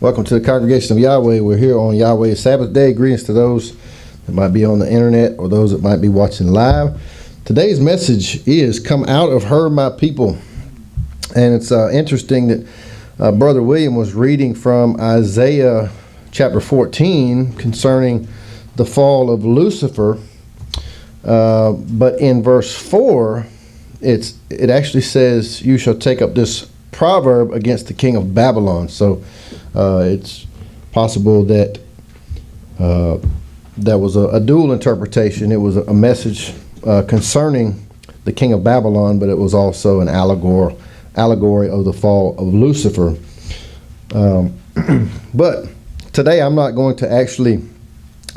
Welcome to the congregation of Yahweh. We're here on Yahweh's Sabbath day. Greetings to those that might be on the internet or those that might be watching live. Today's message is "Come out of her, my people." And it's interesting that Brother William was reading from Isaiah chapter 14 concerning the fall of Lucifer. But in verse 4, it actually says, "You shall take up this proverb against the king of Babylon." So it's possible that that was a dual interpretation. It was a message concerning the king of Babylon, but it was also an allegory of the fall of Lucifer. But today I'm not going to actually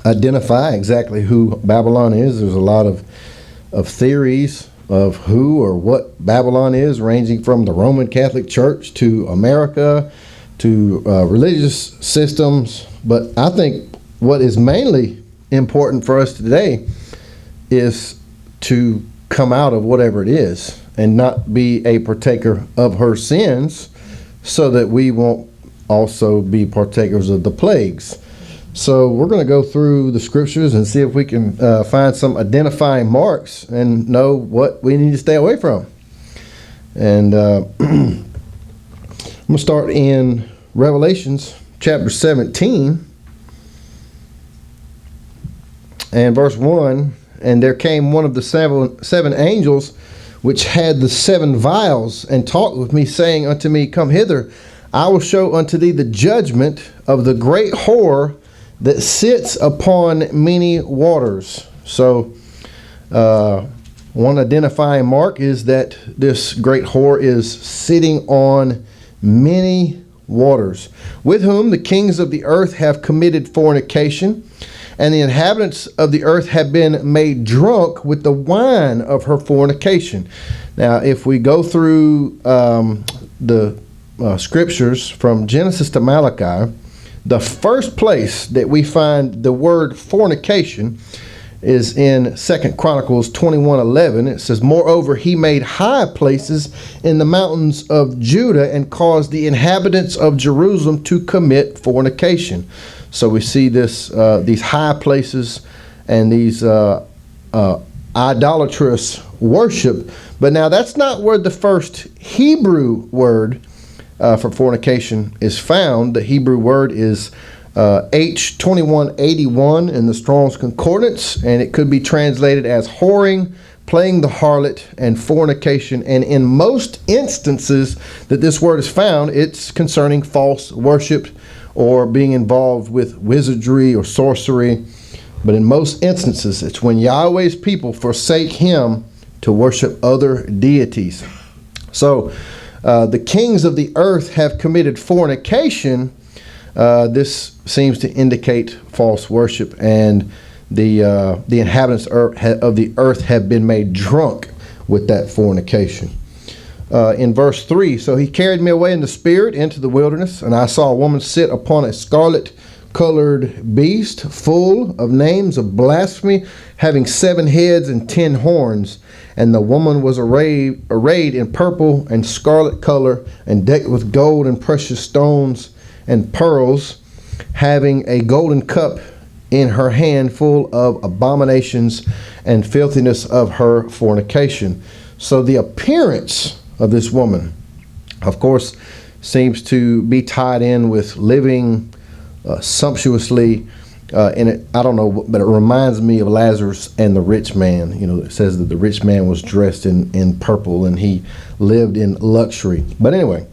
identify exactly who Babylon is. There's a lot of theories of who or what Babylon is, ranging from the Roman Catholic Church to America to religious systems. But I think what is mainly important for us today is to come out of whatever it is and not be a partaker of her sins, so that we won't also be partakers of the plagues. So we're going to go through the scriptures and see if we can find some identifying marks and know what we need to stay away from. And I'm going to start in Revelations chapter 17 and verse 1. "And there came one of the seven angels which had the 7 vials, and talked with me, saying unto me, Come hither, I will show unto thee the judgment of the great whore that sits upon many waters." So one identifying mark is that this great whore is sitting on many waters, with whom the kings of the earth have committed fornication, and the inhabitants of the earth have been made drunk with the wine of her fornication. Now, if we go through the scriptures from Genesis to Malachi, the first place that we find the word fornication is in 2 Chronicles 21:11. It says, "Moreover, he made high places in the mountains of Judah and caused the inhabitants of Jerusalem to commit fornication." So we see this these high places and these idolatrous worship. But now that's not where the first Hebrew word for fornication is found. The Hebrew word is H2181 in the Strong's Concordance, and it could be translated as whoring, playing the harlot, and fornication. And in most instances that this word is found, it's concerning false worship or being involved with wizardry or sorcery. But in most instances, it's when Yahweh's people forsake him to worship other deities. So the kings of the earth have committed fornication. This seems to indicate false worship, and the inhabitants of the earth have been made drunk with that fornication. In verse 3, "So he carried me away in the spirit into the wilderness, and I saw a woman sit upon a scarlet-colored beast, full of names of blasphemy, having 7 heads and 10 horns. And the woman was arrayed in purple and scarlet color, and decked with gold and precious stones and pearls, having a golden cup in her hand, full of abominations and filthiness of her fornication." So the appearance of this woman, of course, seems to be tied in with living sumptuously. And I don't know, but it reminds me of Lazarus and the rich man. You know, it says that the rich man was dressed in purple and he lived in luxury. But anyway,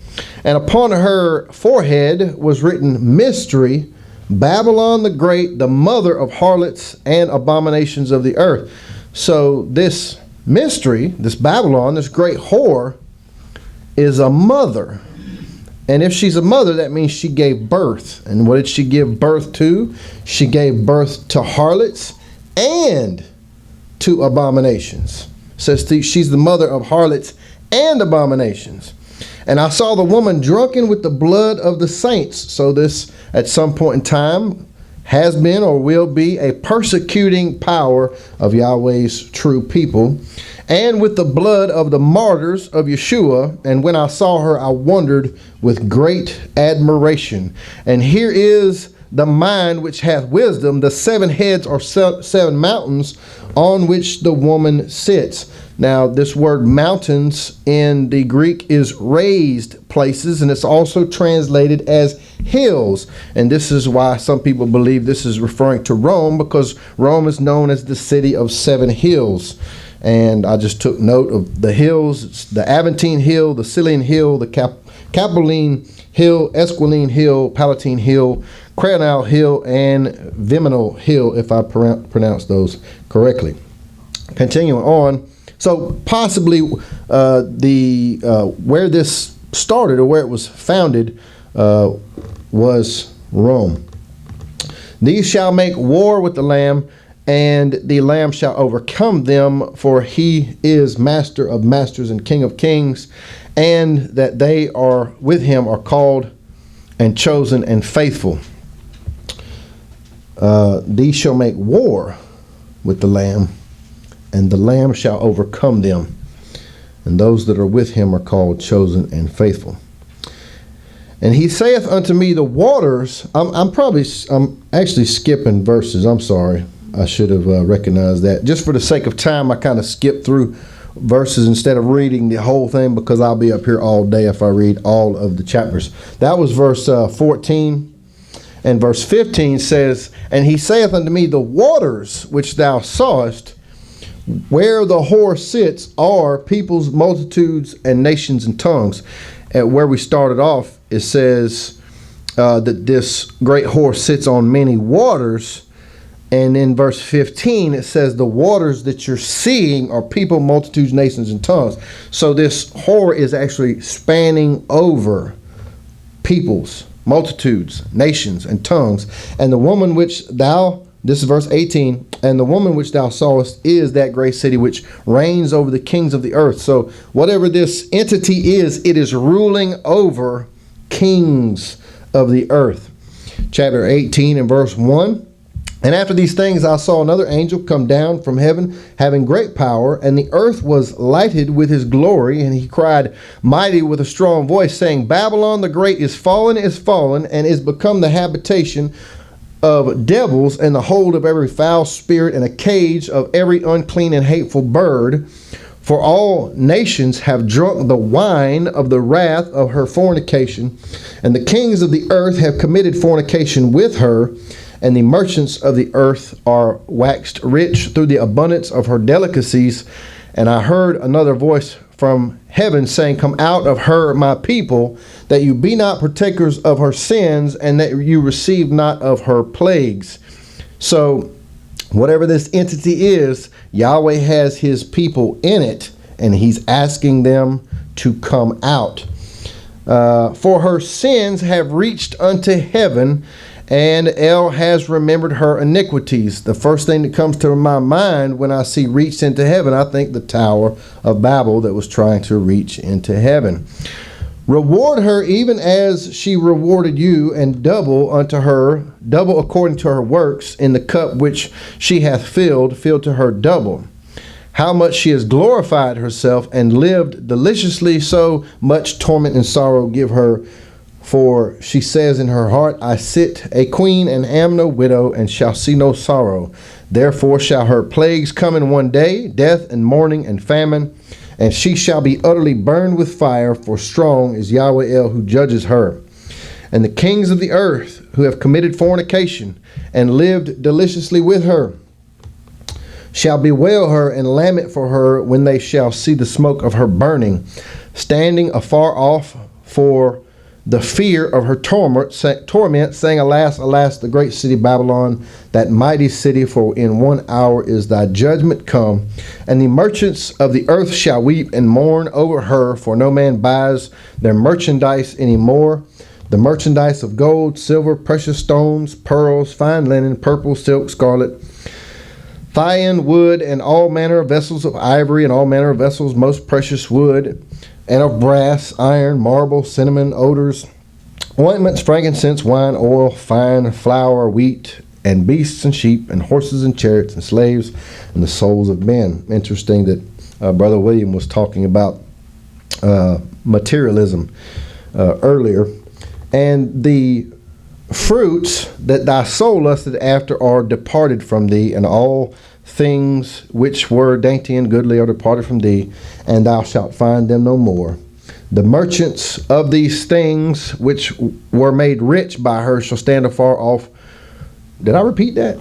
"And upon her forehead was written, Mystery, Babylon the Great, the mother of harlots and abominations of the earth." So this mystery, this Babylon, this great whore, is a mother. And if she's a mother, that means she gave birth. And what did she give birth to? She gave birth to harlots and to abominations. It says she's the mother of harlots and abominations. "And I saw the woman drunken with the blood of the saints." So this, at some point in time, has been or will be a persecuting power of Yahweh's true people. and with the blood of the martyrs of Yeshua. And when I saw her, I wondered with great admiration. And here is the mind which hath wisdom. The 7 heads are 7 mountains on which the woman sits. Now, this word mountains in the Greek is raised places, and it's also translated as hills. And this is why some people believe this is referring to Rome, because Rome is known as the city of 7 hills. And I just took note of the hills. It's the Aventine Hill, the Cillian Hill, the Capitoline Hill, Esquiline Hill, Palatine Hill, Cranal Hill, and Viminal Hill, if I pronounce those correctly. Continuing on. So possibly where this started, or where it was founded, was Rome. These shall make war with the Lamb, and the Lamb shall overcome them, for he is Master of masters and King of kings, and that they are with him are called and chosen and faithful. These shall make war with the Lamb, and the Lamb shall overcome them, and those that are with him are called chosen and faithful. And he saith unto me, the waters. I'm actually skipping verses. I'm sorry. I should have recognized that. Just for the sake of time, I kind of skipped through verses instead of reading the whole thing, because I'll be up here all day if I read all of the chapters. That was verse 14. And verse 15 says, and he saith unto me, the waters which thou sawest, where the whore sits, are peoples, multitudes, and nations and tongues. At where we started off, it says that this great whore sits on many waters. And in verse 15, it says the waters that you're seeing are people, multitudes, nations, and tongues. So this whore is actually spanning over peoples, multitudes, nations, and tongues. And the woman which thou, this is verse 18, and the woman which thou sawest is that great city which reigns over the kings of the earth. So whatever this entity is, it is ruling over kings of the earth. Chapter 18 and verse 1. And after these things I saw another angel come down from heaven, having great power, and the earth was lighted with his glory. And he cried mighty with a strong voice, saying, Babylon the great is fallen, and is become the habitation of devils, and the hold of every foul spirit, and a cage of every unclean and hateful bird. For all nations have drunk the wine of the wrath of her fornication, and the kings of the earth have committed fornication with her, and the merchants of the earth are waxed rich through the abundance of her delicacies. And I heard another voice from heaven saying, Come out of her, my people, that you be not partakers of her sins, and that you receive not of her plagues. So whatever this entity is, Yahweh has his people in it, and he's asking them to come out. For her sins have reached unto heaven, and El has remembered her iniquities. The first thing that comes to my mind when I see reached into heaven, I think the Tower of Babel that was trying to reach into heaven. Reward her even as she rewarded you, and double unto her, double according to her works. In the cup which she hath filled, fill to her double. How much she has glorified herself and lived deliciously, so much torment and sorrow give her. For she says in her heart, I sit a queen and am no widow, and shall see no sorrow. Therefore shall her plagues come in one day, death and mourning and famine, and she shall be utterly burned with fire, for strong is Yahweh El who judges her. And the kings of the earth who have committed fornication and lived deliciously with her shall bewail her and lament for her when they shall see the smoke of her burning, standing afar off for the fear of her torment, saying, Alas, alas, the great city Babylon, that mighty city, for in 1 hour is thy judgment come. And the merchants of the earth shall weep and mourn over her, for no man buys their merchandise any more. The merchandise of gold, silver, precious stones, pearls, fine linen, purple, silk, scarlet, Thyan wood, and all manner of vessels of ivory, and all manner of vessels most precious wood, and of brass, iron, marble, cinnamon, odors, ointments, frankincense, wine, oil, fine flour, wheat, and beasts and sheep, and horses and chariots and slaves, and the souls of men. Interesting that Brother William was talking about materialism earlier. And the fruits that thy soul lusted after are departed from thee, and all things which were dainty and goodly are departed from thee, and thou shalt find them no more. The merchants of these things which were made rich by her shall stand afar off. Did I repeat that?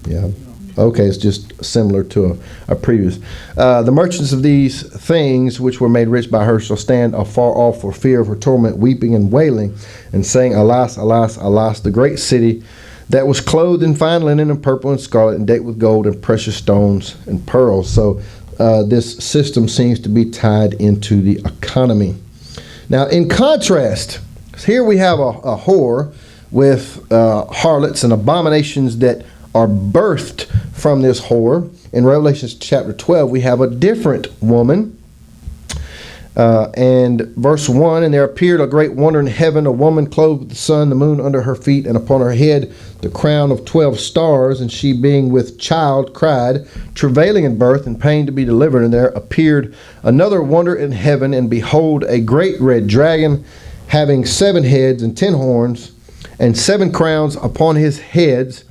Yeah. Okay, it's just similar to a previous. The merchants of these things which were made rich by her shall stand afar off for fear of her torment, weeping and wailing, and saying, Alas, alas, alas, the great city that was clothed in fine linen and purple and scarlet and decked with gold and precious stones and pearls. So this system seems to be tied into the economy. Now, in contrast, here we have a whore with harlots and abominations that are birthed from this whore. In Revelation chapter 12, we have a different woman. And verse 1, and there appeared a great wonder in heaven, a woman clothed with the sun, the moon under her feet, and upon her head the crown of 12 stars. And she, being with child, cried, travailing in birth and pain to be delivered. And there appeared another wonder in heaven, and behold, a great red dragon, having 7 heads and 10 horns, and 7 crowns upon his heads.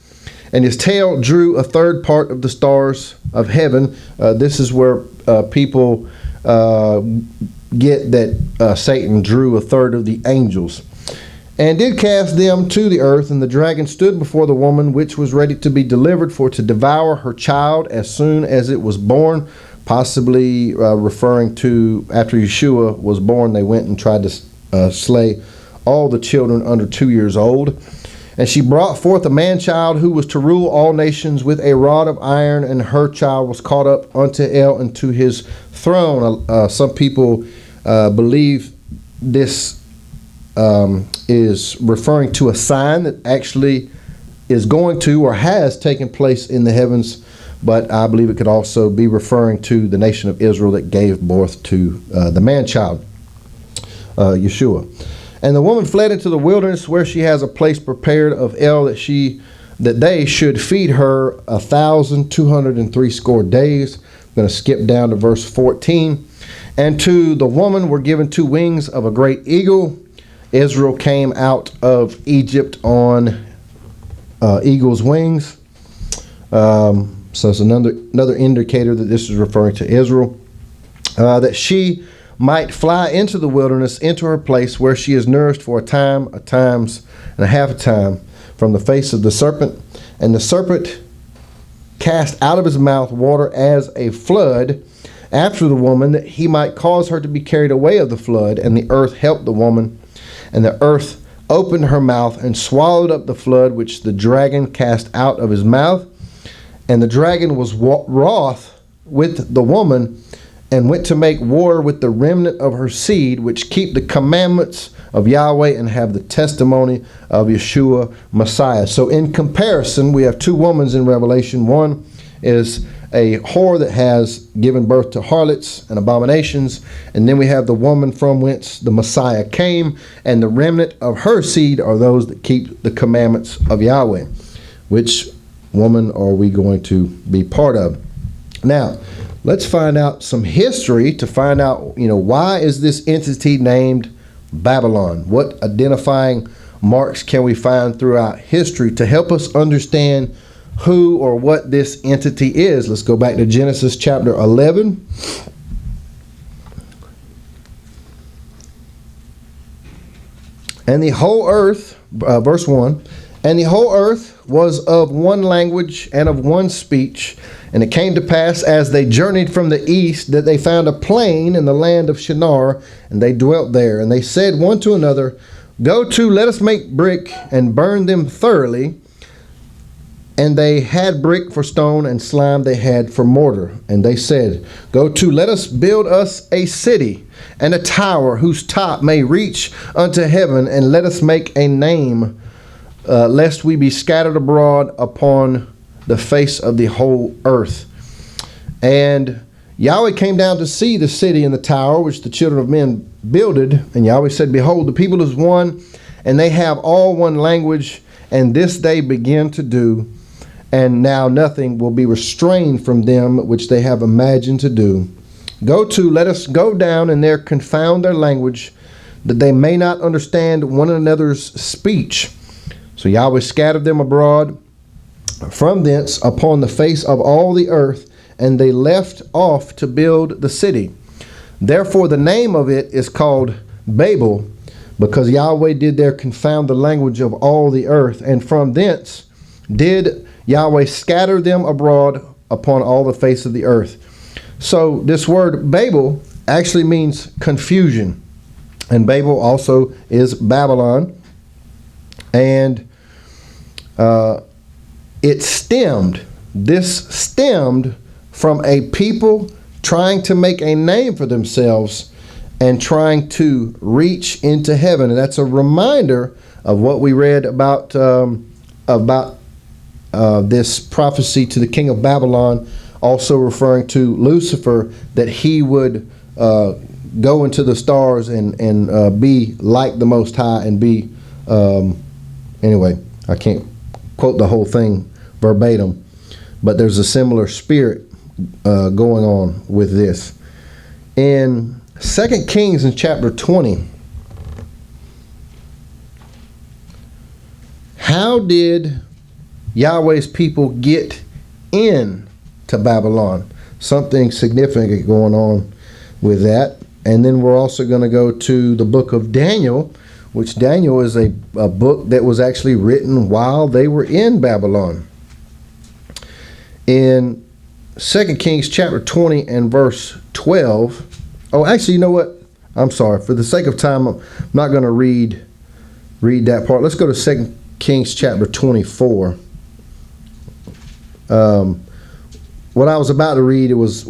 And his tail drew a third part of the stars of heaven. This is where people get that Satan drew a third of the angels. And did cast them to the earth. And the dragon stood before the woman, which was ready to be delivered, for to devour her child as soon as it was born. Possibly referring to after Yeshua was born, they went and tried to slay all the children under 2 years old. And she brought forth a man-child who was to rule all nations with a rod of iron, and her child was caught up unto El and to his throne. Some people believe this is referring to a sign that actually is going to or has taken place in the heavens, but I believe it could also be referring to the nation of Israel that gave birth to the man-child, Yeshua. And the woman fled into the wilderness, where she has a place prepared of El, that they should feed her 1,260 days. I'm going to skip down to verse 14. And to the woman were given 2 wings of a great eagle. Israel came out of Egypt on eagle's wings. So it's another indicator that this is referring to Israel. That she might fly into the wilderness, into her place where she is nourished for a time, a times, and a half a time from the face of the serpent. And the serpent cast out of his mouth water as a flood after the woman, that he might cause her to be carried away of the flood. And the earth helped the woman, and the earth opened her mouth and swallowed up the flood which the dragon cast out of his mouth. And the dragon was wroth with the woman, and went to make war with the remnant of her seed, which keep the commandments of Yahweh and have the testimony of Yeshua Messiah. So in comparison, we have 2 women in Revelation. One is a whore that has given birth to harlots and abominations. And then we have the woman from whence the Messiah came, and the remnant of her seed are those that keep the commandments of Yahweh. Which woman are we going to be part of? Now, let's find out some history to find out, why is this entity named Babylon? What identifying marks can we find throughout history to help us understand who or what this entity is? Let's go back to Genesis chapter 11. And the whole earth, verse 1, and the whole earth was of one language and of one speech. And it came to pass, as they journeyed from the east, that they found a plain in the land of Shinar, and they dwelt there. And they said one to another, Go to, let us make brick, and burn them thoroughly. And they had brick for stone, and slime they had for mortar. And they said, Go to, let us build us a city, and a tower, whose top may reach unto heaven, and let us make a name, lest we be scattered abroad upon the face of the whole earth. And Yahweh came down to see the city and the tower which the children of men builded. And Yahweh said, Behold, the people is one, and they have all one language, and this they begin to do. and now nothing will be restrained from them which they have imagined to do. Let us go down and there confound their language, that they may not understand one another's speech. So Yahweh scattered them abroad from thence upon the face of all the earth, and they left off to build the city. Therefore the name of it is called Babel, because Yahweh did there confound the language of all the earth, and from thence did Yahweh scatter them abroad upon all the face of the earth. So this word Babel actually means confusion. And Babel also is Babylon. And this stemmed from a people trying to make a name for themselves and trying to reach into heaven. And that's a reminder of what we read about this prophecy to the king of Babylon, also referring to Lucifer, that he would go into the stars and be like the Most High and be, anyway, I can't quote the whole thing verbatim, but there's a similar spirit going on with this. In 2 Kings in chapter 20, how did Yahweh's people get in to Babylon? Something significant going on with that. And then we're also going to go to the book of Daniel, which Daniel is a book that was actually written while they were in Babylon. In 2 Kings chapter 20 and verse 12. Oh, actually, you know what? I'm sorry. For the sake of time, I'm not going to read that part. Let's go to 2 Kings chapter 24. What I was about to read, it was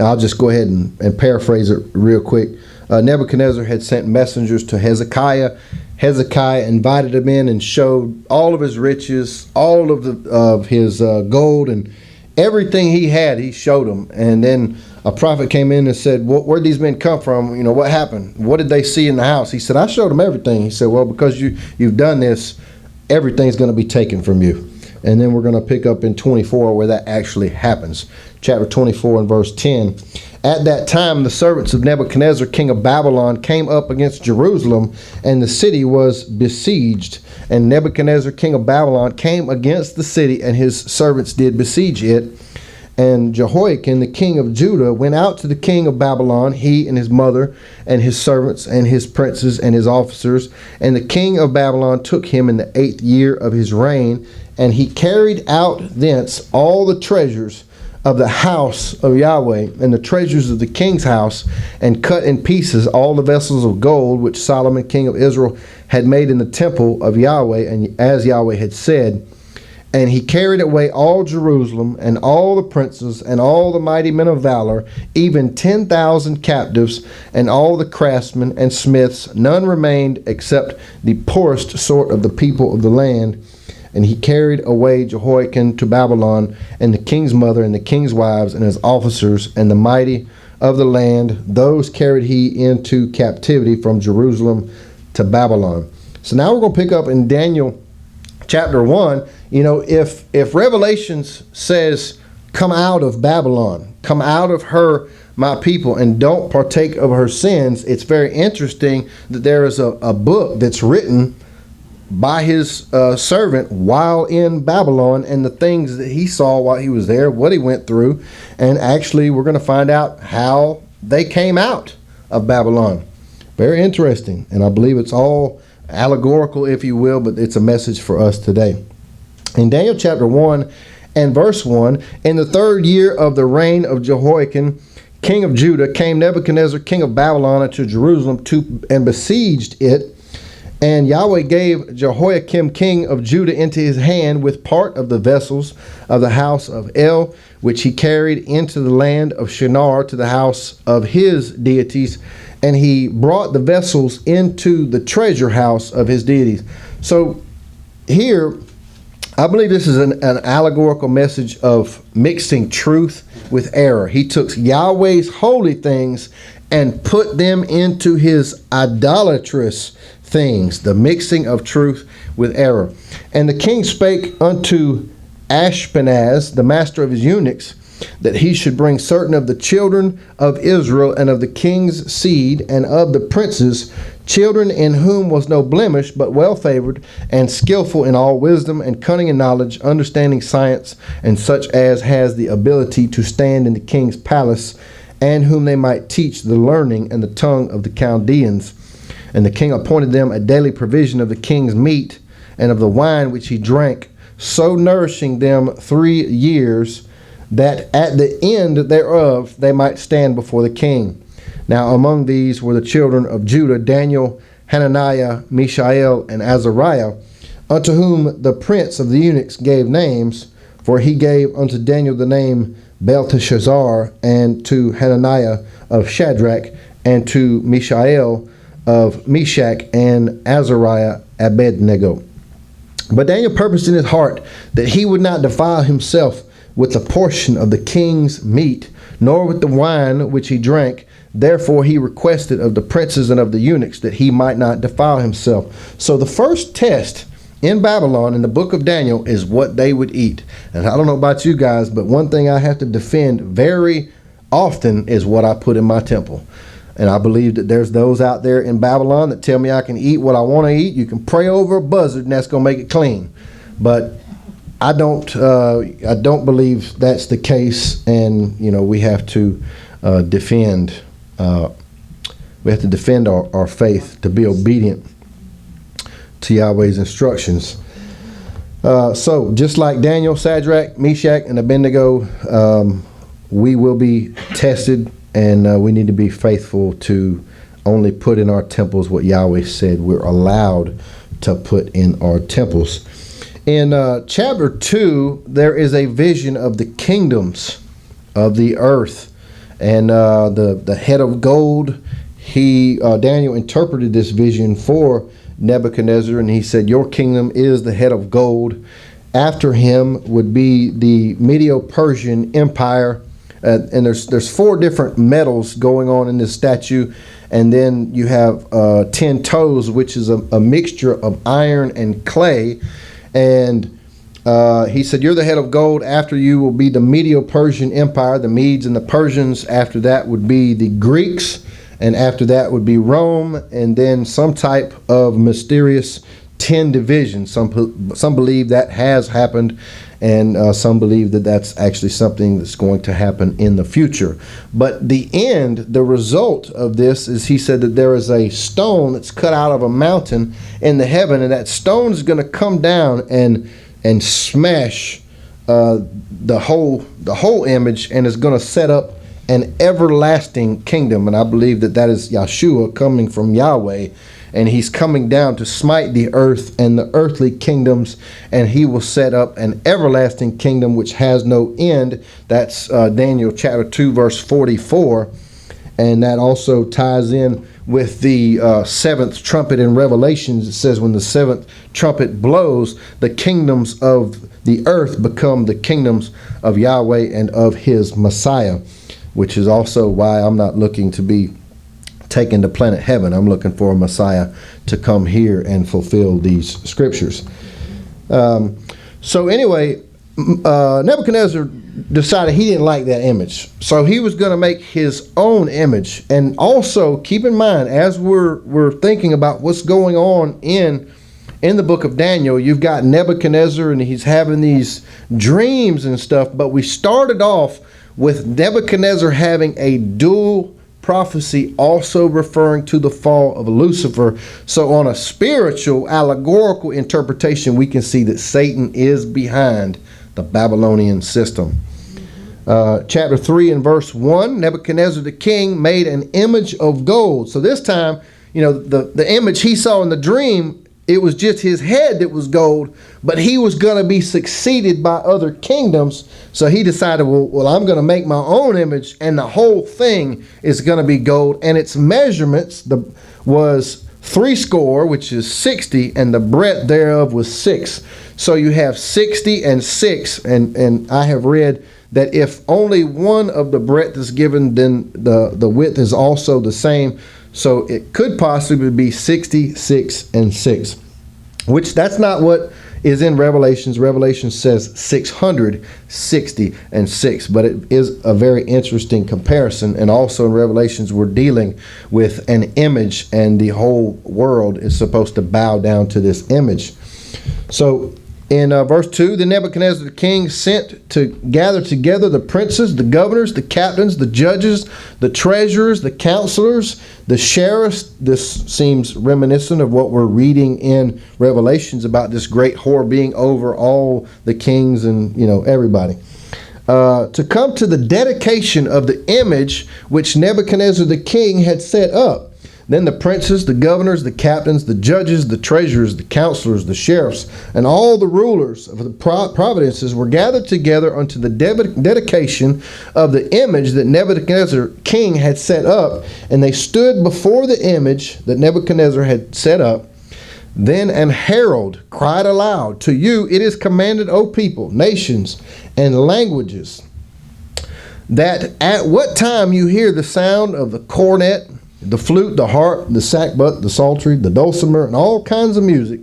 I'll just go ahead and paraphrase it real quick. Nebuchadnezzar had sent messengers to Hezekiah. Hezekiah invited him in and showed all of his riches, all of his gold, and everything he had, he showed him. And then a prophet came in and said, where'd these men come from? You know, what happened? What did they see in the house? He said, I showed them everything. He said, well, because you've done this, everything's going to be taken from you. And then we're going to pick up in 24 where that actually happens. Chapter 24 and verse 10. At that time, the servants of Nebuchadnezzar, king of Babylon, came up against Jerusalem, and the city was besieged. And Nebuchadnezzar, king of Babylon, came against the city, and his servants did besiege it. And Jehoiakim, the king of Judah, went out to the king of Babylon, he and his mother, and his servants, and his princes, and his officers. And the king of Babylon took him in the 8th year of his reign, and he carried out thence all the treasures of the house of Yahweh, and the treasures of the king's house, and cut in pieces all the vessels of gold which Solomon king of Israel had made in the temple of Yahweh, and as Yahweh had said. And he carried away all Jerusalem, and all the princes, and all the mighty men of valor, even 10,000 captives, and all the craftsmen and smiths. None remained except the poorest sort of the people of the land. And he carried away Jehoiakim to Babylon, and the king's mother, and the king's wives, and his officers, and the mighty of the land. Those carried he into captivity from Jerusalem to Babylon. So now we're going to pick up in Daniel chapter 1. You know, if Revelations says, come out of Babylon, come out of her, my people, and don't partake of her sins, it's very interesting that there is a book that's written by his servant while in Babylon, and the things that he saw while he was there, what he went through. And actually we're going to find out how they came out of Babylon. Very interesting, and I believe it's all allegorical, if you will, but it's a message for us today. In Daniel chapter 1 and verse 1, in the 3rd year of the reign of Jehoiakim king of Judah, came Nebuchadnezzar king of Babylon unto Jerusalem and besieged it. And Yahweh gave Jehoiakim king of Judah into his hand with part of the vessels of the house of El, which he carried into the land of Shinar to the house of his deities. And he brought the vessels into the treasure house of his deities. So here, I believe this is an allegorical message of mixing truth with error. He took Yahweh's holy things and put them into his idolatrous things, the mixing of truth with error. And the king spake unto Ashpenaz, the master of his eunuchs, that he should bring certain of the children of Israel and of the king's seed and of the princes, children in whom was no blemish, but well favored and skillful in all wisdom and cunning and knowledge, understanding science, and such as has the ability to stand in the king's palace, and whom they might teach the learning and the tongue of the Chaldeans. And the king appointed them a daily provision of the king's meat and of the wine which he drank, so nourishing them 3 years, that at the end thereof they might stand before the king. Now among these were the children of Judah, Daniel, Hananiah, Mishael, and Azariah, unto whom the prince of the eunuchs gave names, for he gave unto Daniel the name Belteshazzar, and to Hananiah of Shadrach, and to Mishael of Meshach, and Azariah Abednego. But Daniel purposed in his heart that he would not defile himself with a portion of the king's meat, nor with the wine which he drank. Therefore he requested of the princes and of the eunuchs that he might not defile himself. So the first test in Babylon in the book of Daniel is what they would eat. And I don't know about you guys, but one thing I have to defend very often is what I put in my temple. And I believe that there's those out there in Babylon that tell me I can eat what I want to eat. You can pray over a buzzard and that's going to make it clean. But I don't believe that's the case. And, you know, we have to defend our faith, to be obedient to Yahweh's instructions. So just like Daniel, Shadrach, Meshach, and Abednego, we will be tested. And we need to be faithful to only put in our temples what Yahweh said we're allowed to put in our temples. In chapter 2, there is a vision of the kingdoms of the earth. And the head of gold, Daniel interpreted this vision for Nebuchadnezzar, and he said, your kingdom is the head of gold. After him would be the Medo-Persian Empire. And there's 4 different metals going on in this statue, and then you have 10 toes, which is a mixture of iron and clay. And he said, you're the head of gold. After you will be the Medo-Persian Empire, the Medes and the Persians. After that would be the Greeks, and after that would be Rome, and then some type of mysterious 10 divisions. Some believe that has happened, and some believe that that's actually something that's going to happen in the future. But the result of this is, he said that there is a stone that's cut out of a mountain in the heaven, and that stone is going to come down and smash the whole image, and is going to set up an everlasting kingdom. And I believe that is Yahshua coming from Yahweh. And he's coming down to smite the earth and the earthly kingdoms, and he will set up an everlasting kingdom which has no end. That's Daniel chapter 2, verse 44. And that also ties in with the 7th trumpet in Revelations. It says when the 7th trumpet blows, the kingdoms of the earth become the kingdoms of Yahweh and of his Messiah, which is also why I'm not looking to be taken to planet heaven. I'm looking for a Messiah to come here and fulfill these scriptures. So anyway, Nebuchadnezzar decided he didn't like that image. So he was going to make his own image. And also keep in mind, as we're thinking about what's going on in the book of Daniel, you've got Nebuchadnezzar and he's having these dreams and stuff. But we started off with Nebuchadnezzar having a dual prophecy, also referring to the fall of Lucifer. So on a spiritual, allegorical interpretation, we can see that Satan is behind the Babylonian system. Chapter 3 and verse 1, Nebuchadnezzar the king made an image of gold. So this time, you know, the image he saw in the dream, it was just his head that was gold, but he was going to be succeeded by other kingdoms. So he decided, well, I'm going to make my own image, and the whole thing is going to be gold. And its measurements was 60, which is 60, and the breadth thereof was 6. So you have 60 and 6, and I have read that if only one of the breadth is given, then the width is also the same. So it could possibly be 66 and 6, which that's not what is in Revelations. Revelation says 660 and 6, but it is a very interesting comparison. And also in Revelations, we're dealing with an image, and the whole world is supposed to bow down to this image. So in verse 2, the Nebuchadnezzar the king sent to gather together the princes, the governors, the captains, the judges, the treasurers, the counselors, the sheriffs. This seems reminiscent of what we're reading in Revelations about this great whore being over all the kings and, everybody. To come to the dedication of the image which Nebuchadnezzar the king had set up. Then the princes, the governors, the captains, the judges, the treasurers, the counselors, the sheriffs, and all the rulers of the provinces were gathered together unto the dedication of the image that Nebuchadnezzar king had set up. And they stood before the image that Nebuchadnezzar had set up. Then an herald cried aloud, To you it is commanded, O people, nations, and languages, that at what time you hear the sound of the cornet, the flute, the harp, the sackbut, the psaltery, the dulcimer, and all kinds of music,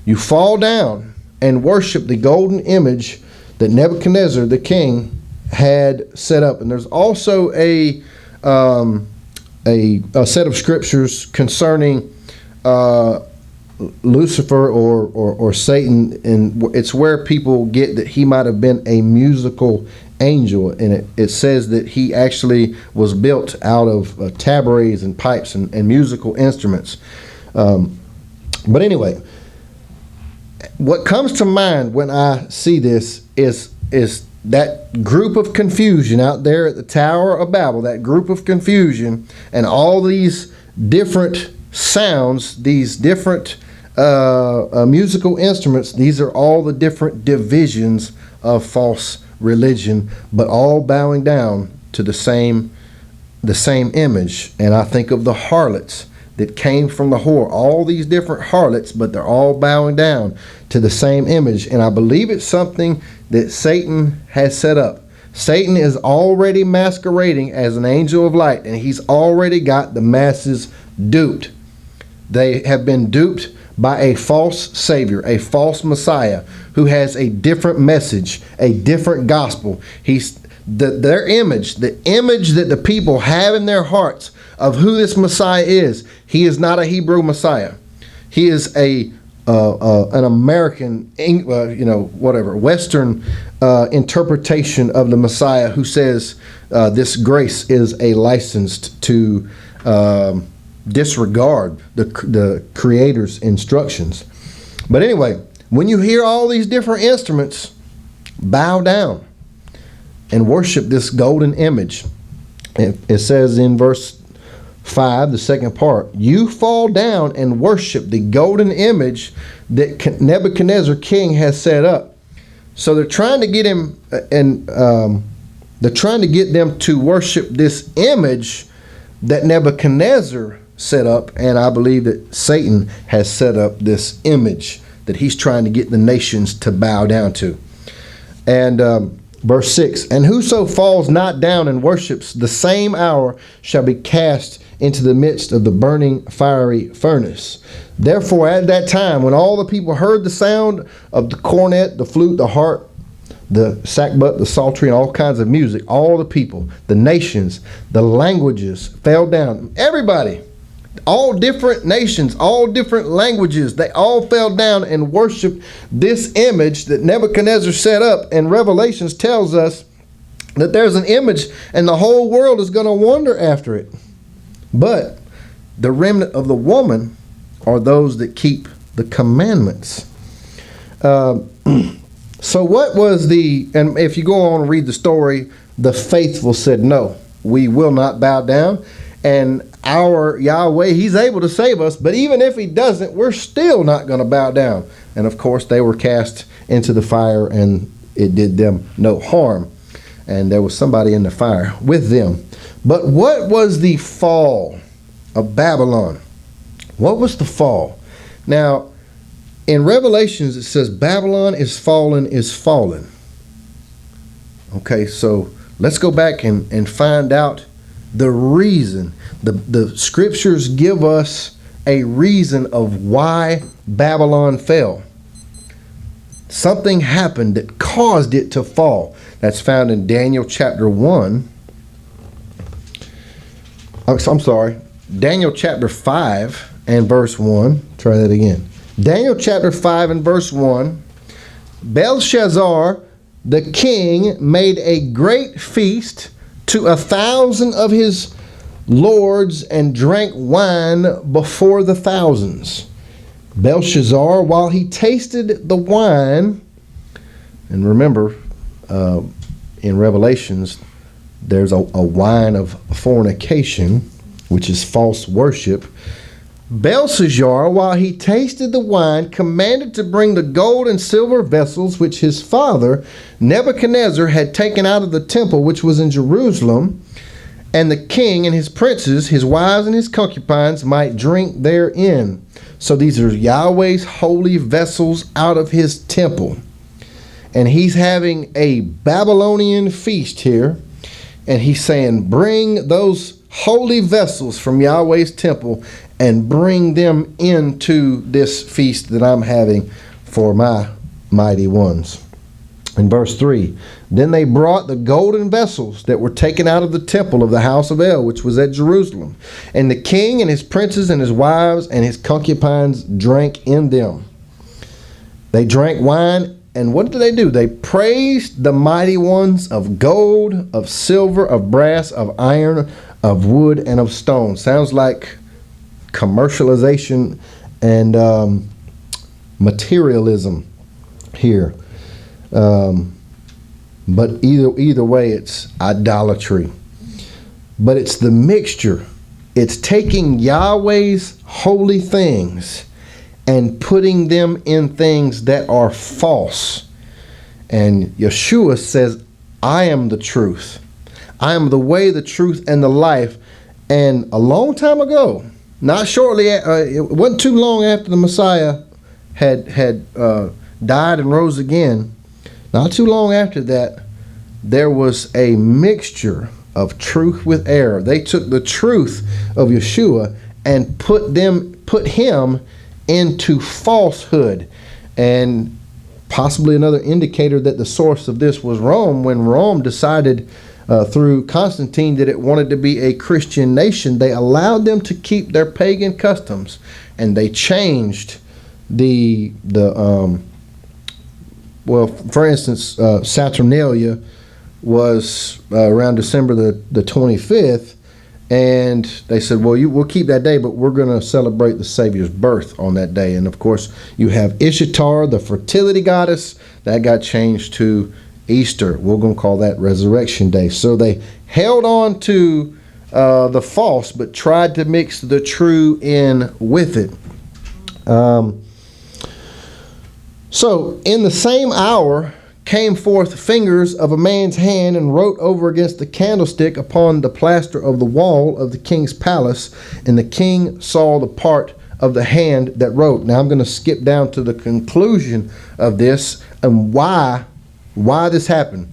you fall down and worship the golden image that Nebuchadnezzar the king had set up. And there's also a set of scriptures concerning Lucifer or Satan, and it's where people get that he might have been a musical angel, and it says that he actually was built out of tabourets and pipes and musical instruments. But anyway, what comes to mind when I see this is that group of confusion out there at the Tower of Babel, that group of confusion, and all these different sounds, these different musical instruments. These are all the different divisions of false religion, but all bowing down to the same image. And I think of the harlots that came from the whore, all these different harlots, but they're all bowing down to the same image. And I believe it's something that Satan has set up. Satan is already masquerading as an angel of light, and he's already got the masses duped. They have been duped by a false savior, a false Messiah, who has a different message, a different gospel. Their image, the image that the people have in their hearts of who this Messiah is. He is not a Hebrew Messiah. He is an American, Western interpretation of the Messiah, who says this grace is a license to disregard the Creator's instructions. But anyway, when you hear all these different instruments, bow down and worship this golden image. It says in verse 5, the second part, you fall down and worship the golden image that Nebuchadnezzar king has set up. So they're trying to get him, and they're trying to get them to worship this image that Nebuchadnezzar set up, and I believe that Satan has set up this image that he's trying to get the nations to bow down to. And verse 6, and whoso falls not down and worships, the same hour shall be cast into the midst of the burning fiery furnace. Therefore at that time, when all the people heard the sound of the cornet, the flute, the harp, the sackbut, the psaltery, and all kinds of music, all the people, the nations, the languages fell down. Everybody, all different nations, all different languages, they all fell down and worshiped this image that Nebuchadnezzar set up. And Revelations tells us that there's an image and the whole world is going to wonder after it. But the remnant of the woman are those that keep the commandments. So what was and if you go on and read the story, the faithful said, no, we will not bow down. And our Yahweh, he's able to save us, but even if he doesn't, we're still not going to bow down. And of course, they were cast into the fire, and it did them no harm. And there was somebody in the fire with them. But what was the fall of Babylon? What was the fall? Now, in Revelations, it says Babylon is fallen, is fallen. Okay, so let's go back and find out the reason. The scriptures give us a reason of why Babylon fell. Something happened that caused it to fall. That's found in Daniel chapter 1. I'm sorry, Daniel chapter 5 and verse 1. Try that again. Daniel chapter 5 and verse 1. Belshazzar, the king, made a great feast to 1,000 of his lords and drank wine before the thousands. Belshazzar, while he tasted the wine, and remember, in Revelations, there's a wine of fornication, which is false worship. Belshazzar, while he tasted the wine, commanded to bring the gold and silver vessels which his father Nebuchadnezzar had taken out of the temple which was in Jerusalem, and the king and his princes, his wives and his concubines might drink therein. So these are Yahweh's holy vessels out of his temple. And he's having a Babylonian feast here. And he's saying, bring those holy vessels from Yahweh's temple and bring them into this feast that I'm having for my mighty ones. In verse 3, then they brought the golden vessels that were taken out of the temple of the house of El, which was at Jerusalem. And the king and his princes and his wives and his concubines drank in them. They drank wine, and what did they do? They praised the mighty ones of gold, of silver, of brass, of iron, of wood, and of stone. Sounds like commercialization and materialism here. But either way, it's idolatry. But it's the mixture. It's taking Yahweh's holy things and putting them in things that are false. And Yeshua says, I am the truth. I am the way, the truth, and the life. And a long time ago, not shortly, it wasn't too long after the Messiah had died and rose again, not too long after that, there was a mixture of truth with error. They took the truth of Yeshua and put him into falsehood. And possibly another indicator that the source of this was Rome. When Rome decided through Constantine that it wanted to be a Christian nation, they allowed them to keep their pagan customs, and they changed well, for instance, Saturnalia was around December the 25th, and they said, well, we'll keep that day, but we're going to celebrate the Savior's birth on that day. And of course, you have Ishtar, the fertility goddess, that got changed to Easter. We're going to call that Resurrection Day. So they held on to the false, but tried to mix the true in with it. So in the same hour came forth fingers of a man's hand and wrote over against the candlestick upon the plaster of the wall of the king's palace. And the king saw the part of the hand that wrote. Now I'm going to skip down to the conclusion of this and why this happened.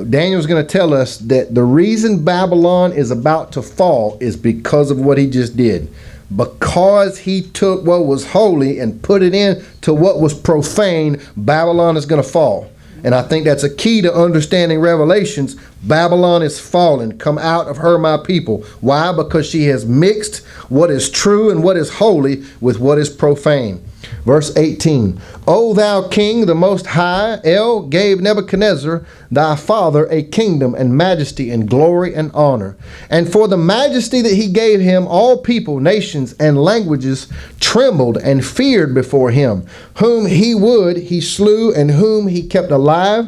Daniel's going to tell us that the reason Babylon is about to fall is because of what he just did. Because he took what was holy and put it into what was profane, Babylon is going to fall. And I think that's a key to understanding Revelations. Babylon is fallen. Come out of her, my people. Why? Because she has mixed what is true and what is holy with what is profane. Verse 18, O thou king, the most high, El gave Nebuchadnezzar thy father a kingdom and majesty and glory and honor. And for the majesty that he gave him, all people, nations, and languages trembled and feared before him. Whom he would, he slew, and whom he kept alive,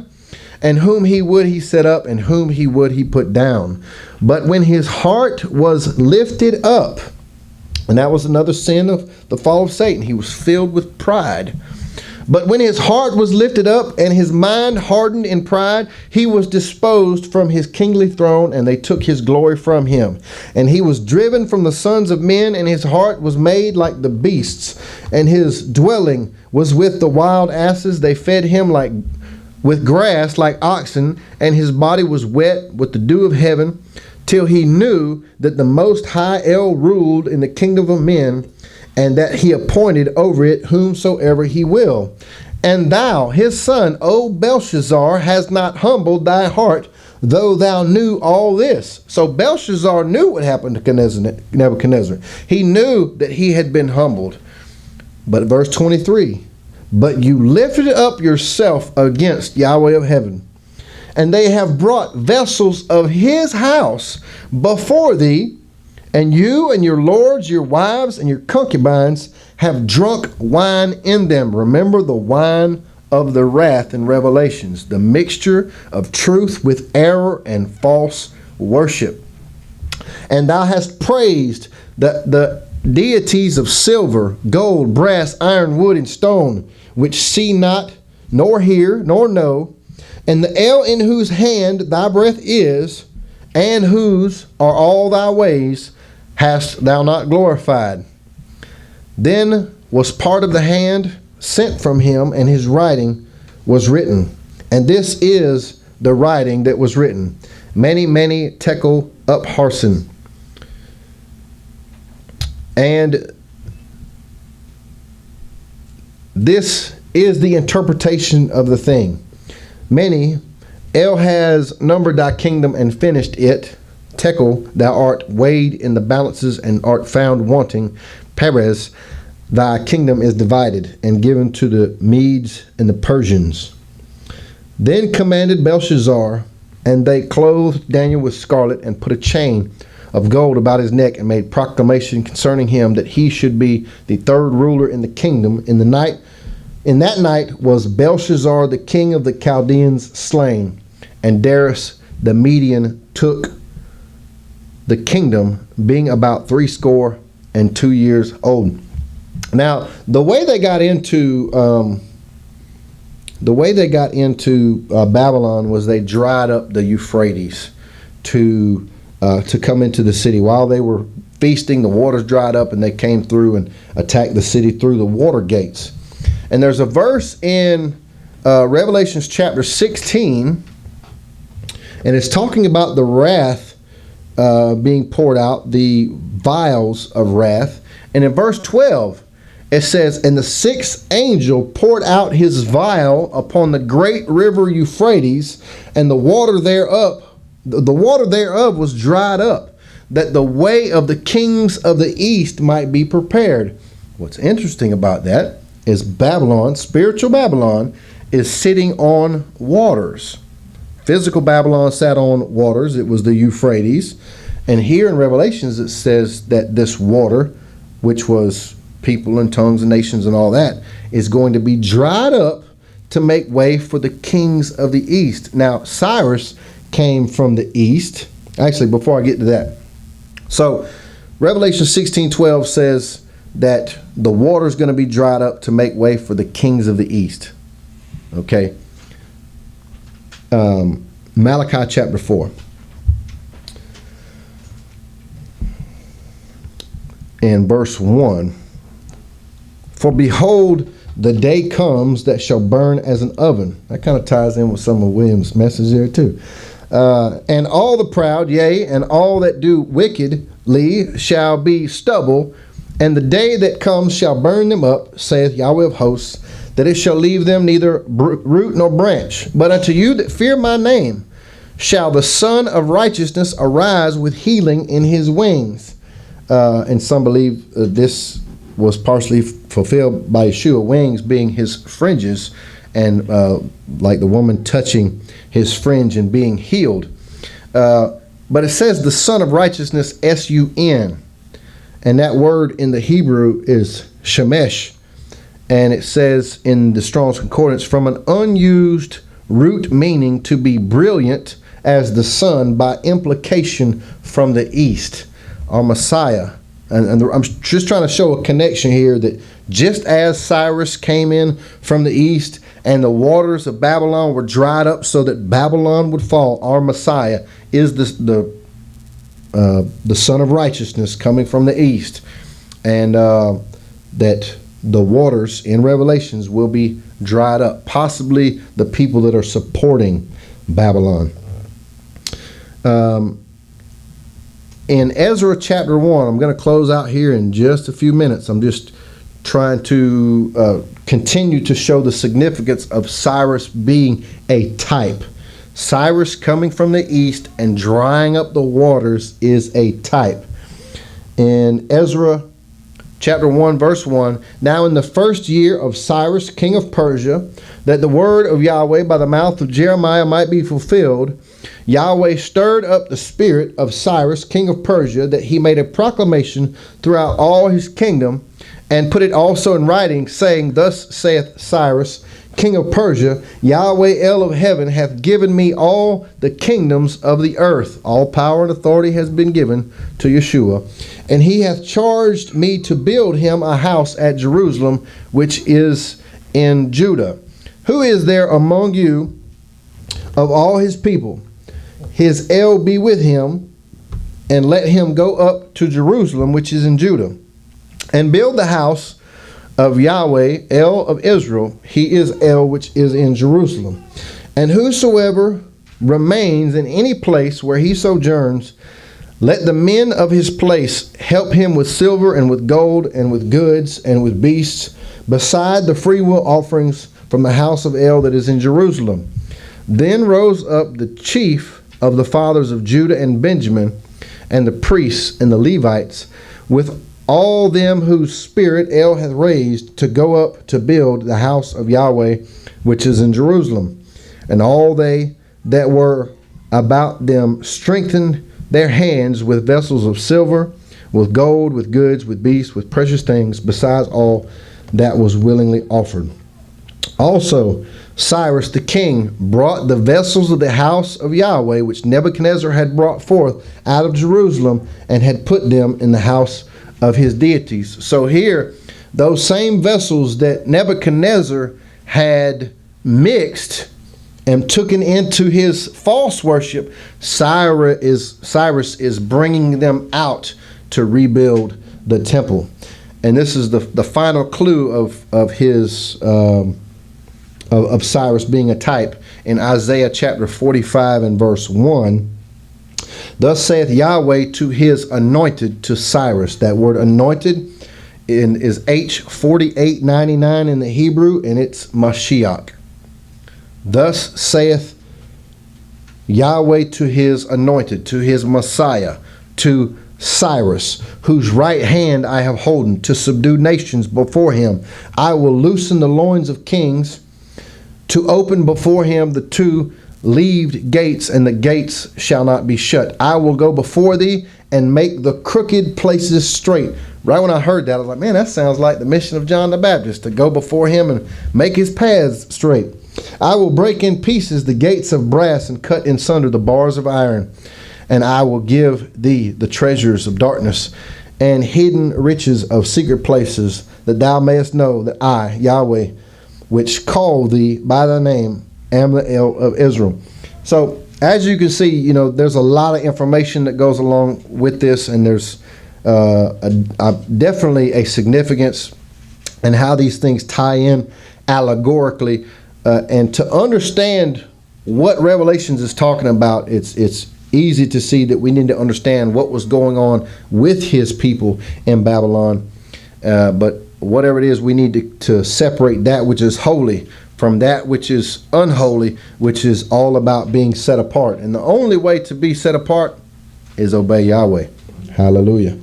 and whom he would, he set up, and whom he would, he put down. But when his heart was lifted up, and that was another sin of the fall of Satan. He was filled with pride. But when his heart was lifted up and his mind hardened in pride, he was disposed from his kingly throne, and they took his glory from him. And he was driven from the sons of men, and his heart was made like the beasts, and his dwelling was with the wild asses. They fed him like with grass like oxen, and his body was wet with the dew of heaven, till he knew that the Most High El ruled in the kingdom of men, and that he appointed over it whomsoever he will. And thou, his son, O Belshazzar, hast not humbled thy heart, though thou knew all this. So Belshazzar knew what happened to Nebuchadnezzar. He knew that he had been humbled. But verse 23, but you lifted up yourself against Yahweh of heaven, and they have brought vessels of his house before thee, and you and your lords, your wives, and your concubines have drunk wine in them. Remember the wine of the wrath in Revelations, the mixture of truth with error and false worship. And thou hast praised the deities of silver, gold, brass, iron, wood, and stone, which see not, nor hear, nor know, and the El in whose hand thy breath is, and whose are all thy ways, hast thou not glorified. Then was part of the hand sent from him, and his writing was written. And this is the writing that was written. Many, many tekel upharsin. And this is the interpretation of the thing. Many, El has numbered thy kingdom and finished it. Tekel, thou art weighed in the balances and art found wanting. Perez, thy kingdom is divided and given to the Medes and the Persians. Then commanded Belshazzar, and they clothed Daniel with scarlet and put a chain of gold about his neck and made proclamation concerning him that he should be the third ruler in the kingdom. In that night was Belshazzar the king of the Chaldeans slain, and Darius the Median took the kingdom, being about 62 years old. Now, the way they got into Babylon was they dried up the Euphrates to come into the city. While they were feasting, the waters dried up, and they came through and attacked the city through the water gates. And there's a verse in Revelations chapter 16, and it's talking about the wrath being poured out, the vials of wrath. And in verse 12, it says, and the sixth angel poured out his vial upon the great river Euphrates, and the water thereof was dried up, that the way of the kings of the east might be prepared. What's interesting about that is Babylon, spiritual Babylon, is sitting on waters. Physical Babylon sat on waters. It was the Euphrates. And here in Revelations it says that this water, which was people and tongues and nations and all that, is going to be dried up to make way for the kings of the east. Now, Cyrus came from the east. Actually, before I get to that. So, Revelation 16:12 says that the water is going to be dried up to make way for the kings of the east. Okay. Malachi chapter 4. In verse 1. For behold, the day comes that shall burn as an oven. That kind of ties in with some of William's message there too. And all the proud, yea, and all that do wickedly shall be stubble, and the day that comes shall burn them up, saith Yahweh of hosts, that it shall leave them neither root nor branch. But unto you that fear my name shall the Son of Righteousness arise with healing in his wings. And some believe this was partially fulfilled by Yeshua, wings being his fringes, and like the woman touching his fringe and being healed. But it says the Son of Righteousness, S-U-N. And that word in the Hebrew is shemesh. And it says in the Strong's Concordance, from an unused root meaning to be brilliant as the sun, by implication from the east, our Messiah. And I'm just trying to show a connection here that just as Cyrus came in from the east and the waters of Babylon were dried up so that Babylon would fall, our Messiah is the Son of Righteousness coming from the east. And that the waters in Revelations will be dried up. Possibly the people that are supporting Babylon. In Ezra chapter 1, I'm going to close out here in just a few minutes. I'm just trying to continue to show the significance of Cyrus being a type. Cyrus coming from the east and drying up the waters is a type. In Ezra chapter 1, verse 1, now in the first year of Cyrus, king of Persia, that the word of Yahweh by the mouth of Jeremiah might be fulfilled, Yahweh stirred up the spirit of Cyrus, king of Persia, that he made a proclamation throughout all his kingdom, and put it also in writing, saying, Thus saith Cyrus, king of Persia, Yahweh El of heaven hath given me all the kingdoms of the earth. All power and authority has been given to Yeshua. And he hath charged me to build him a house at Jerusalem, which is in Judah. Who is there among you of all his people? His El be with him, and let him go up to Jerusalem, which is in Judah, and build the house of Yahweh, El of Israel. He is El which is in Jerusalem. And whosoever remains in any place where he sojourns, let the men of his place help him with silver and with gold and with goods and with beasts, beside the freewill offerings from the house of El that is in Jerusalem. Then rose up the chief of the fathers of Judah and Benjamin, and the priests and the Levites, with all them whose spirit El hath raised, to go up to build the house of Yahweh, which is in Jerusalem. And all they that were about them strengthened their hands with vessels of silver, with gold, with goods, with beasts, with precious things, besides all that was willingly offered. Also Cyrus the king brought the vessels of the house of Yahweh, which Nebuchadnezzar had brought forth out of Jerusalem, and had put them in the house of his deities. So here, those same vessels that Nebuchadnezzar had mixed and taken into his false worship, Cyrus is bringing them out to rebuild the temple. And this is the final clue of his of Cyrus being a type in Isaiah chapter 45 and verse 1. Thus saith Yahweh to his anointed, to Cyrus. That word anointed is H4899 in the Hebrew, and it's Mashiach. Thus saith Yahweh to his anointed, to his Messiah, to Cyrus, whose right hand I have holden, to subdue nations before him. I will loosen the loins of kings, to open before him the two-leaved gates, and the gates shall not be shut. I will go before thee and make the crooked places straight. Right when I heard that, I was like, man, that sounds like the mission of John the Baptist, to go before him and make his paths straight. I will break in pieces the gates of brass and cut in sunder the bars of iron. And I will give thee the treasures of darkness and hidden riches of secret places, that thou mayest know that I, Yahweh, which call thee by thy name, am the El of Israel. So as you can see, there's a lot of information that goes along with this, and there's definitely a significance and how these things tie in allegorically. And to understand what Revelations is talking about, it's easy to see that we need to understand what was going on with his people in Babylon. But whatever it is, we need to separate that which is holy from that which is unholy, which is all about being set apart. And the only way to be set apart is obey Yahweh. Hallelujah.